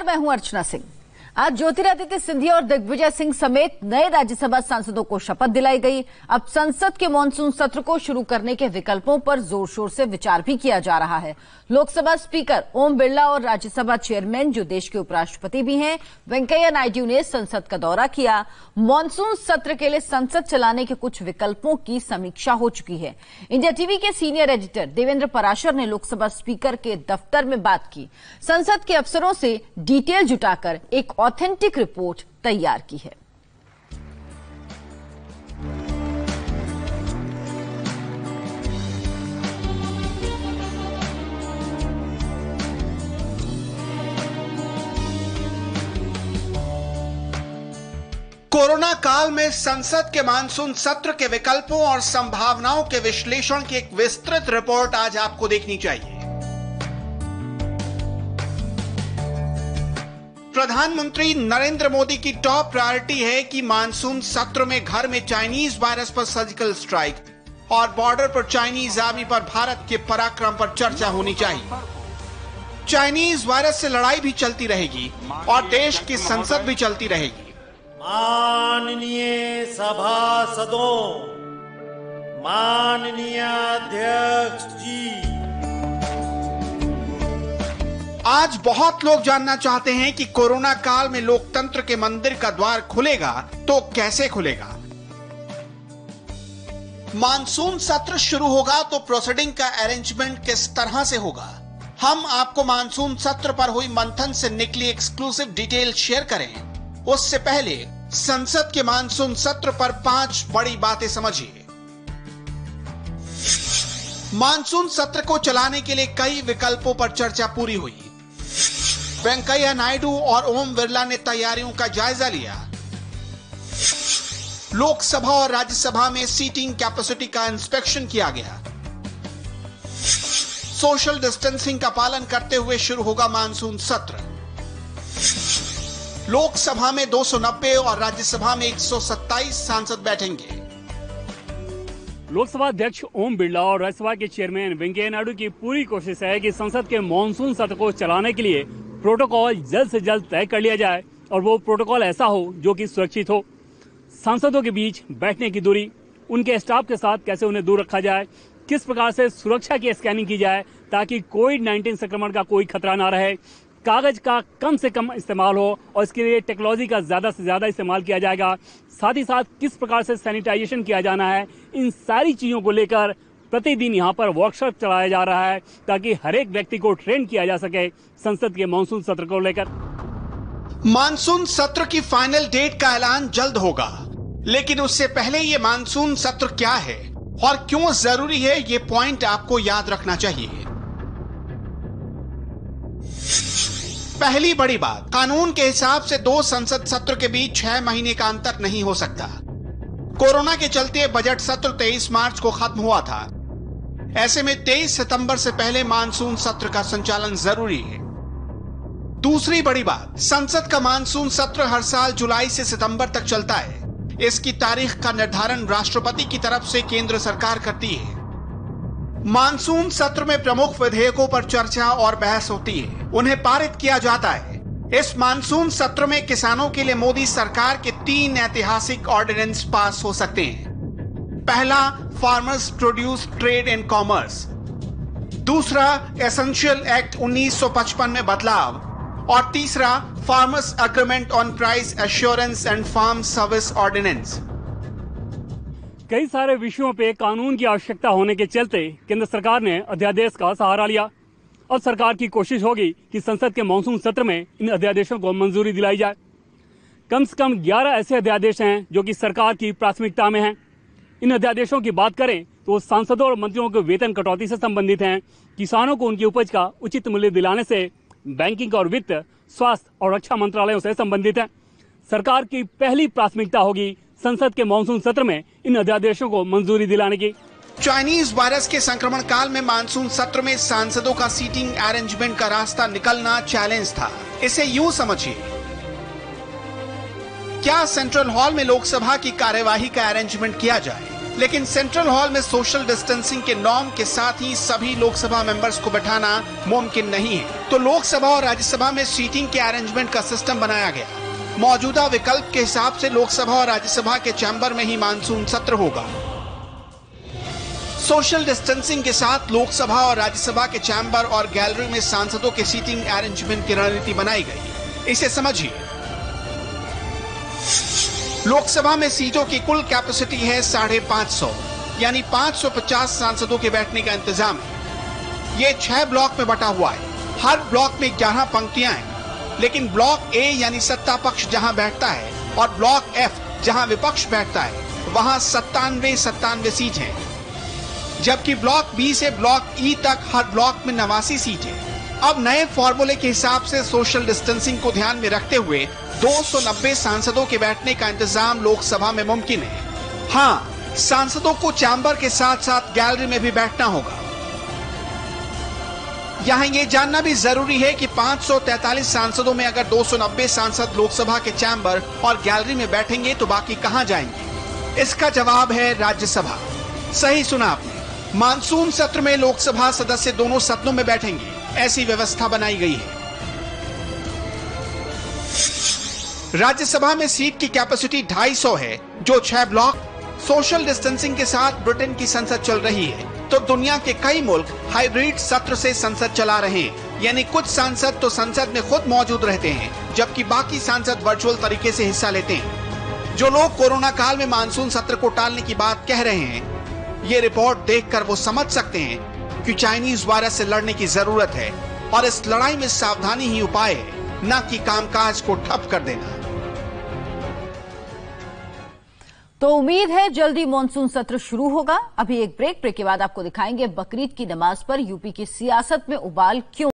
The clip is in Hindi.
नमस्कार, मैं हूं अर्चना सिंह। आज ज्योतिरादित्य सिंधिया और दिग्विजय सिंह समेत नए राज्यसभा सांसदों को शपथ दिलाई गई। अब संसद के मानसून सत्र को शुरू करने के विकल्पों पर जोर शोर से विचार भी किया जा रहा है। लोकसभा स्पीकर ओम बिरला और राज्यसभा चेयरमैन, जो देश के उपराष्ट्रपति भी हैं, वेंकैया नायडू ने संसद का दौरा किया। मानसून सत्र के लिए संसद चलाने के कुछ विकल्पों की समीक्षा हो चुकी है। इंडिया टीवी के सीनियर एडिटर देवेंद्र पराशर ने लोकसभा स्पीकर के दफ्तर में बात की। संसद के अफसरों से डिटेल जुटाकर एक ऑथेंटिक रिपोर्ट तैयार की है। कोरोना काल में संसद के मानसून सत्र के विकल्पों और संभावनाओं के विश्लेषण की एक विस्तृत रिपोर्ट आज आपको देखनी चाहिए। प्रधानमंत्री नरेंद्र मोदी की टॉप प्रायोरिटी है कि मानसून सत्र में घर में चाइनीज वायरस पर सर्जिकल स्ट्राइक और बॉर्डर पर चाइनीज आर्मी पर भारत के पराक्रम पर चर्चा होनी चाहिए। चाइनीज वायरस से लड़ाई भी चलती रहेगी और देश की संसद भी चलती रहेगी। माननीय सभासदों, माननीय अध्यक्ष जी, आज बहुत लोग जानना चाहते हैं कि कोरोना काल में लोकतंत्र के मंदिर का द्वार खुलेगा तो कैसे खुलेगा। मानसून सत्र शुरू होगा तो प्रोसीडिंग का अरेंजमेंट किस तरह से होगा। हम आपको मानसून सत्र पर हुई मंथन से निकली एक्सक्लूसिव डिटेल शेयर करें। उससे पहले संसद के मानसून सत्र पर 5 बड़ी बातें समझिए। मानसून सत्र को चलाने के लिए कई विकल्पों पर चर्चा पूरी हुई। वेंकैया नायडू और ओम बिरला ने तैयारियों का जायजा लिया। लोकसभा और राज्यसभा में सीटिंग कैपेसिटी का इंस्पेक्शन किया गया। सोशल डिस्टेंसिंग का पालन करते हुए शुरू होगा मानसून सत्र। लोकसभा में 290 और राज्यसभा में 127 सांसद बैठेंगे। लोकसभा अध्यक्ष ओम बिरला और राज्यसभा के चेयरमैन वेंकैया नायडू की पूरी कोशिश है कि संसद के मानसून सत्र को चलाने के लिए प्रोटोकॉल जल्द से जल्द तय कर लिया जाए और वो प्रोटोकॉल ऐसा हो जो कि सुरक्षित हो। सांसदों के बीच बैठने की दूरी, उनके स्टाफ के साथ कैसे उन्हें दूर रखा जाए, किस प्रकार से सुरक्षा की स्कैनिंग की जाए ताकि कोविड-19 संक्रमण का कोई खतरा ना रहे, कागज का कम से कम इस्तेमाल हो और इसके लिए टेक्नोलॉजी का ज्यादा से ज्यादा इस्तेमाल किया जाएगा। साथ ही साथ किस प्रकार से सैनिटाइजेशन किया जाना है, इन सारी चीजों को लेकर प्रतिदिन यहाँ पर वर्कशॉप चलाया जा रहा है ताकि हर एक व्यक्ति को ट्रेन किया जा सके संसद के मानसून सत्र को लेकर। मानसून सत्र की फाइनल डेट का ऐलान जल्द होगा, लेकिन उससे पहले ये मानसून सत्र क्या है और क्यों जरूरी है, ये पॉइंट आपको याद रखना चाहिए। पहली बड़ी बात, कानून के हिसाब से 2 संसद सत्र के बीच 6 महीने का अंतर नहीं हो सकता। कोरोना के चलते बजट सत्र 23 मार्च को खत्म हुआ था। ऐसे में 23 सितंबर से पहले मानसून सत्र का संचालन जरूरी है। दूसरी बड़ी बात, संसद का मानसून सत्र हर साल जुलाई से सितंबर तक चलता है। इसकी तारीख का निर्धारण राष्ट्रपति की तरफ से केंद्र सरकार करती है। मानसून सत्र में प्रमुख विधेयकों पर चर्चा और बहस होती है, उन्हें पारित किया जाता है। इस मानसून सत्र में किसानों के लिए मोदी सरकार के 3 ऐतिहासिक ऑर्डिनेंस पास हो सकते हैं। पहला, farmers produce trade and commerce. दूसरा, एसेंशियल एक्ट 1955 में बदलाव। और तीसरा, farmers agreement on price assurance and farm service ordinance. कई सारे विषयों पे कानून की आवश्यकता होने के चलते केंद्र सरकार ने अध्यादेश का सहारा लिया। अब सरकार की कोशिश होगी कि संसद के मानसून सत्र में इन अध्यादेशों को मंजूरी दिलाई जाए। कम से कम 11 ऐसे अध्यादेश हैं जो कि सरकार की प्राथमिकता में हैं। इन अध्यादेशों की बात करें तो सांसदों और मंत्रियों के वेतन कटौती से संबंधित हैं, किसानों को उनकी उपज का उचित मूल्य दिलाने से, बैंकिंग और वित्त, स्वास्थ्य और रक्षा मंत्रालयों से संबंधित है। सरकार की पहली प्राथमिकता होगी संसद के मानसून सत्र में इन अध्यादेशों को मंजूरी दिलाने की। चाइनीज वायरस के संक्रमण काल में मानसून सत्र में सांसदों का सीटिंग अरेंजमेंट का रास्ता निकलना चैलेंज था। इसे यूं समझिए, क्या सेंट्रल हॉल में लोकसभा की कार्यवाही का अरेंजमेंट किया जाए लेकिन सेंट्रल हॉल में सोशल डिस्टेंसिंग के नॉर्म के साथ ही सभी लोकसभा मेंबर्स को बैठाना मुमकिन नहीं है। तो लोकसभा और राज्यसभा में सीटिंग के अरेंजमेंट का सिस्टम बनाया गया। मौजूदा विकल्प के हिसाब से लोकसभा और राज्यसभा के चैम्बर में ही मानसून सत्र होगा। सोशल डिस्टेंसिंग के साथ लोकसभा और राज्यसभा के चैम्बर और गैलरी में सांसदों के सीटिंग अरेंजमेंट की रणनीति बनाई गई। इसे समझिए। लोकसभा में सीटों की कुल कैपेसिटी है 550, यानी 550 सांसदों के बैठने का इंतजाम है। ये 6 ब्लॉक में बटा हुआ है। हर ब्लॉक में 11 पंक्तियां हैं, लेकिन ब्लॉक ए यानी सत्ता पक्ष जहां बैठता है और ब्लॉक एफ जहां विपक्ष बैठता है, वहां 97 सीट हैं, जबकि ब्लॉक बी से ब्लॉक ई तक हर ब्लॉक में 89 सीट है। अब नए फॉर्मूले के हिसाब से सोशल डिस्टेंसिंग को ध्यान में रखते हुए 290 सांसदों के बैठने का इंतजाम लोकसभा में मुमकिन है। हाँ, सांसदों को चैम्बर के साथ साथ गैलरी में भी बैठना होगा। यहाँ ये जानना भी जरूरी है कि 543 सांसदों में अगर 290 सांसद लोकसभा के चैम्बर और गैलरी में बैठेंगे तो बाकी कहां जाएंगे? इसका जवाब है राज्यसभा। सही सुना आपने। मानसून सत्र में लोकसभा सदस्य दोनों सदनों में बैठेंगे, ऐसी व्यवस्था बनाई गई है। राज्यसभा में सीट की कैपेसिटी 250 है, जो 6 ब्लॉक। सोशल डिस्टेंसिंग के साथ ब्रिटेन की संसद चल रही है, तो दुनिया के कई मुल्क हाइब्रिड सत्र से संसद चला रहे हैं, यानी कुछ सांसद तो संसद में खुद मौजूद रहते हैं, जबकि बाकी सांसद वर्चुअल तरीके से हिस्सा लेते हैं। जो लोग कोरोना काल में मानसून सत्र को टालने की बात कह रहे हैं, ये रिपोर्ट देखकर वो समझ सकते हैं कि चाइनीज वायरस से लड़ने की जरूरत है और इस लड़ाई में सावधानी ही उपाय है, न कि कामकाज को ठप कर देना। तो उम्मीद है जल्दी मॉनसून सत्र शुरू होगा। अभी एक ब्रेक के बाद आपको दिखाएंगे बकरीद की नमाज पर यूपी की सियासत में उबाल क्यों